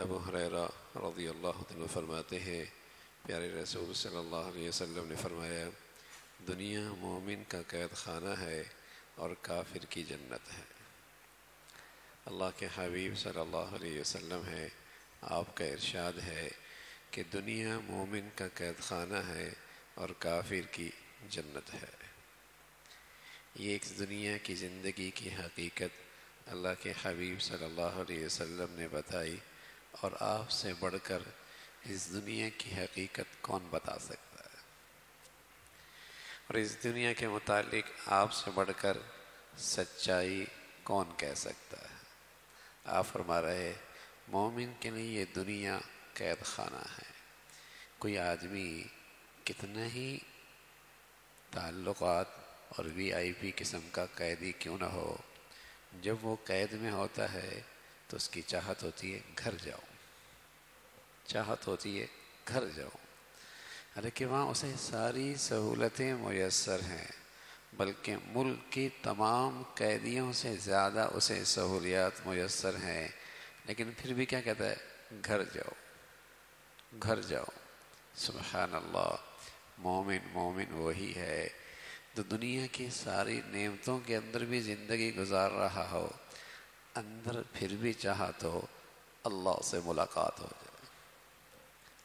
ابو ہریرہ رضی اللہ عنہ فرماتے ہیں پیارے رسول صلی اللہ علیہ وسلم نے فرمایا دنیا مومن کا قید خانہ ہے اور کافر کی جنت ہے۔ اللہ کے حبیب صلی اللہ علیہ وسلم ہے، آپ کا ارشاد ہے کہ دنیا مومن کا قید خانہ ہے اور کافر کی جنت ہے۔ یہ ایک دنیا کی زندگی کی حقیقت اللہ کے حبیب صلی اللہ علیہ وسلم نے بتائی، اور آپ سے بڑھ کر اس دنیا کی حقیقت کون بتا سکتا ہے، اور اس دنیا کے متعلق آپ سے بڑھ کر سچائی کون کہہ سکتا ہے۔ آپ فرما رہے مومن کے لیے یہ دنیا قید خانہ ہے۔ کوئی آدمی کتنا ہی تعلقات اور VIP قسم کا قیدی کیوں نہ ہو، جب وہ قید میں ہوتا ہے تو اس کی چاہت ہوتی ہے گھر جاؤ، چاہت ہوتی ہے گھر جاؤ، حالانکہ وہاں اسے ساری سہولتیں میسر ہیں، بلکہ ملک کی تمام قیدیوں سے زیادہ اسے سہولیات میسر ہیں، لیکن پھر بھی کیا کہتا ہے گھر جاؤ، گھر جاؤ۔ سبحان اللہ، مومن وہی ہے تو دنیا کی ساری نعمتوں کے اندر بھی زندگی گزار رہا ہو، اندر پھر بھی چاہا تو اللہ سے ملاقات ہو جائے،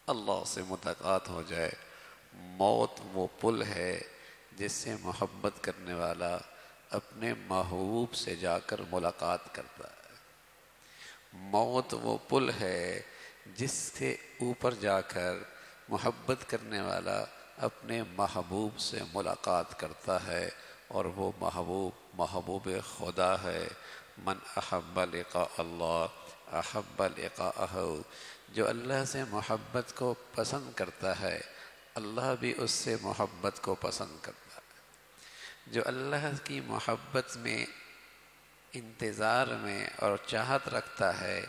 اللہ سے ملاقات ہو جائے۔ موت وہ پل ہے جس سے محبت کرنے والا اپنے محبوب سے جا کر ملاقات کرتا ہے۔ موت وہ پل ہے جس سے اوپر جا کر محبت کرنے والا اپنے محبوب سے ملاقات کرتا ہے، اور وہ محبوب خدا ہے۔ من احب لقاء اللہ احب لقاءہ، جو اللہ سے محبت کو پسند کرتا ہے اللہ بھی اس سے محبت کو پسند کرتا ہے۔ جو اللہ کی محبت میں انتظار میں اور چاہت رکھتا ہے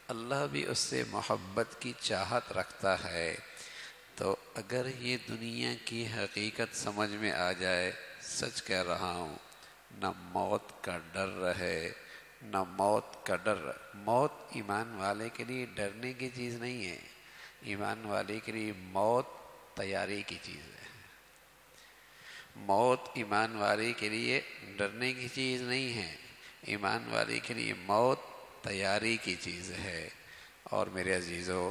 اللہ بھی اس سے محبت کی چاہت رکھتا ہے۔ تو اگر یہ دنیا کی حقیقت سمجھ میں آ جائے، سچ کہہ رہا ہوں، نہ موت کا ڈر رہے، نہ موت کا ڈر۔ موت ایمان والے کے لیے ڈرنے کی چیز نہیں ہے، ایمان والے کے لیے موت تیاری کی چیز ہے۔ موت ایمان والے کے لیے ڈرنے کی چیز نہیں ہے، ایمان والے کے لیے موت تیاری کی چیز ہے۔ اور میرے عزیزو،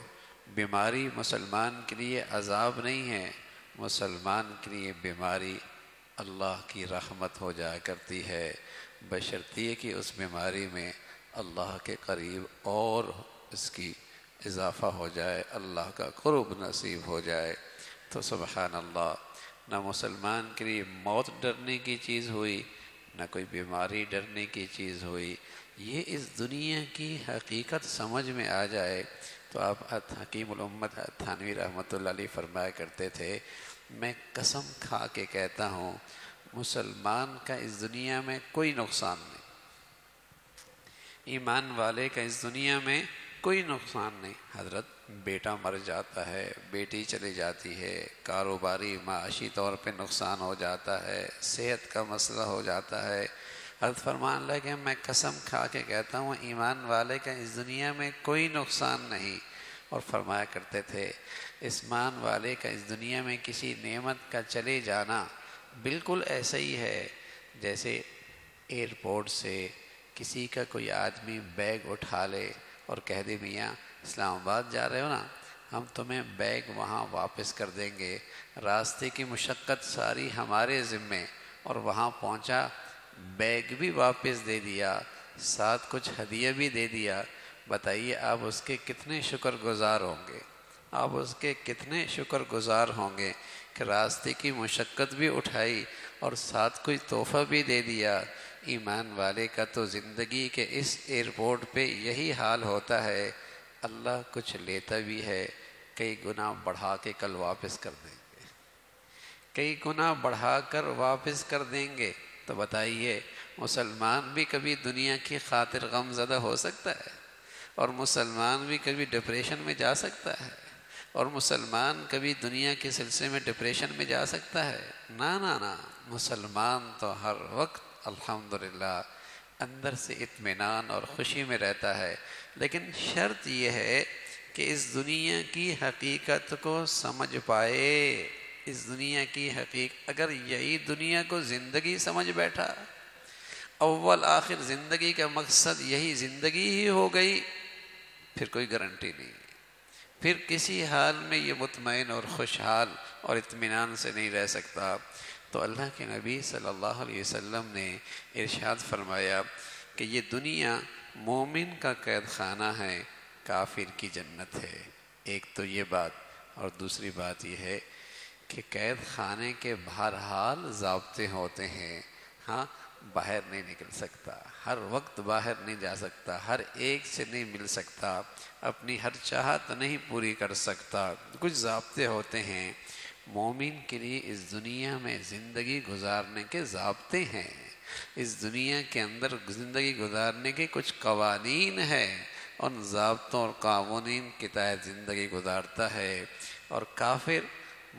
بیماری مسلمان کے لیے عذاب نہیں ہے، مسلمان کے لیے بیماری اللہ کی رحمت ہو جایا کرتی ہے، بشرطیہ کہ اس بیماری میں اللہ کے قریب اور اس کی اضافہ ہو جائے، اللہ کا قرب نصیب ہو جائے۔ تو سبحان اللہ، نہ مسلمان کے لیے موت ڈرنے کی چیز ہوئی، نہ کوئی بیماری ڈرنے کی چیز ہوئی۔ یہ اس دنیا کی حقیقت سمجھ میں آ جائے تو آپ حکیم الامت تھانوی رحمۃ اللہ علیہ فرمایا کرتے تھے، میں قسم کھا کے کہتا ہوں مسلمان کا اس دنیا میں کوئی نقصان نہیں، ایمان والے کا اس دنیا میں کوئی نقصان نہیں۔ حضرت بیٹا مر جاتا ہے، بیٹی چلی جاتی ہے، کاروباری معاشی طور پہ نقصان ہو جاتا ہے، صحت کا مسئلہ ہو جاتا ہے۔ حضرت فرمان لگے میں قسم کھا کے کہتا ہوں ایمان والے کا اس دنیا میں کوئی نقصان نہیں۔ اور فرمایا کرتے تھے ایمان والے کا اس دنیا میں کسی نعمت کا چلے جانا بالکل ایسا ہی ہے جیسے ایئرپورٹ سے کسی کا کوئی آدمی بیگ اٹھا لے اور کہہ دے میاں اسلام آباد جا رہے ہو نا، ہم تمہیں بیگ وہاں واپس کر دیں گے، راستے کی مشقت ساری ہمارے ذمے، اور وہاں پہنچا بیگ بھی واپس دے دیا، ساتھ کچھ ہدیہ بھی دے دیا۔ بتائیے آپ اس کے کتنے شکر گزار ہوں گے، آپ اس کے کتنے شکر گزار ہوں گے کہ راستے کی مشقت بھی اٹھائی اور ساتھ کوئی تحفہ بھی دے دیا۔ ایمان والے کا تو زندگی کے اس ایئرپورٹ پہ یہی حال ہوتا ہے، اللہ کچھ لیتا بھی ہے، کئی گنا بڑھا کے کل واپس کر دیں گے، کئی گنا بڑھا کر واپس کر دیں گے۔ تو بتائیے مسلمان بھی کبھی دنیا کی خاطر غم زدہ ہو سکتا ہے، اور مسلمان بھی کبھی ڈپریشن میں جا سکتا ہے، اور مسلمان کبھی دنیا کے سلسلے میں ڈپریشن میں جا سکتا ہے؟ نہ، مسلمان تو ہر وقت الحمدللہ اندر سے اطمینان اور خوشی میں رہتا ہے۔ لیکن شرط یہ ہے کہ اس دنیا کی حقیقت کو سمجھ پائے۔ اس دنیا کی حقیقت، اگر یہی دنیا کو زندگی سمجھ بیٹھا، اول آخر زندگی کا مقصد یہی زندگی ہی ہو گئی، پھر کوئی گارنٹی نہیں، پھر کسی حال میں یہ مطمئن اور خوشحال اور اطمینان سے نہیں رہ سکتا۔ تو اللہ کے نبی صلی اللہ علیہ وسلم نے ارشاد فرمایا کہ یہ دنیا مومن کا قید خانہ ہے، کافر کی جنت ہے۔ ایک تو یہ بات، اور دوسری بات یہ ہے کہ قید خانے کے بہرحال ضابطے ہوتے ہیں۔ ہاں، باہر نہیں نکل سکتا، ہر وقت باہر نہیں جا سکتا، ہر ایک سے نہیں مل سکتا، اپنی ہر چاہت نہیں پوری کر سکتا، کچھ ضابطے ہوتے ہیں۔ مومن کے لیے اس دنیا میں زندگی گزارنے کے ضابطے ہیں، اس دنیا کے اندر زندگی گزارنے کے کچھ قوانین ہیں، ان ضابطوں اور قوانین کے تحت زندگی گزارتا ہے۔ اور کافر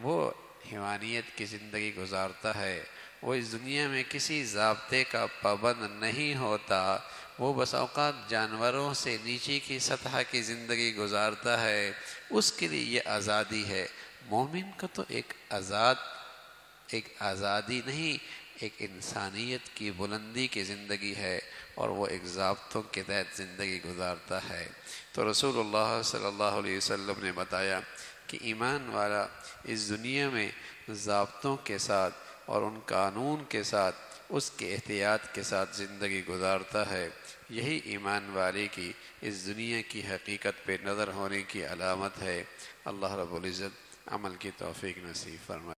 وہ حیوانیت کی زندگی گزارتا ہے، وہ اس دنیا میں کسی ضابطے کا پابند نہیں ہوتا، وہ بس اوقات جانوروں سے نیچے کی سطح کی زندگی گزارتا ہے، اس کے لیے یہ آزادی ہے۔ مومن کا تو ایک آزادی نہیں، ایک انسانیت کی بلندی کی زندگی ہے، اور وہ ایک ضابطوں کے تحت زندگی گزارتا ہے۔ تو رسول اللہ صلی اللہ علیہ وسلم نے بتایا کہ ایمان والا اس دنیا میں ضابطوں کے ساتھ اور ان قانون کے ساتھ، اس کے احتیاط کے ساتھ زندگی گزارتا ہے۔ یہی ایمان والے کی اس دنیا کی حقیقت پہ نظر ہونے کی علامت ہے۔ اللہ رب العزت عمل کی توفیق نصیب فرمائے۔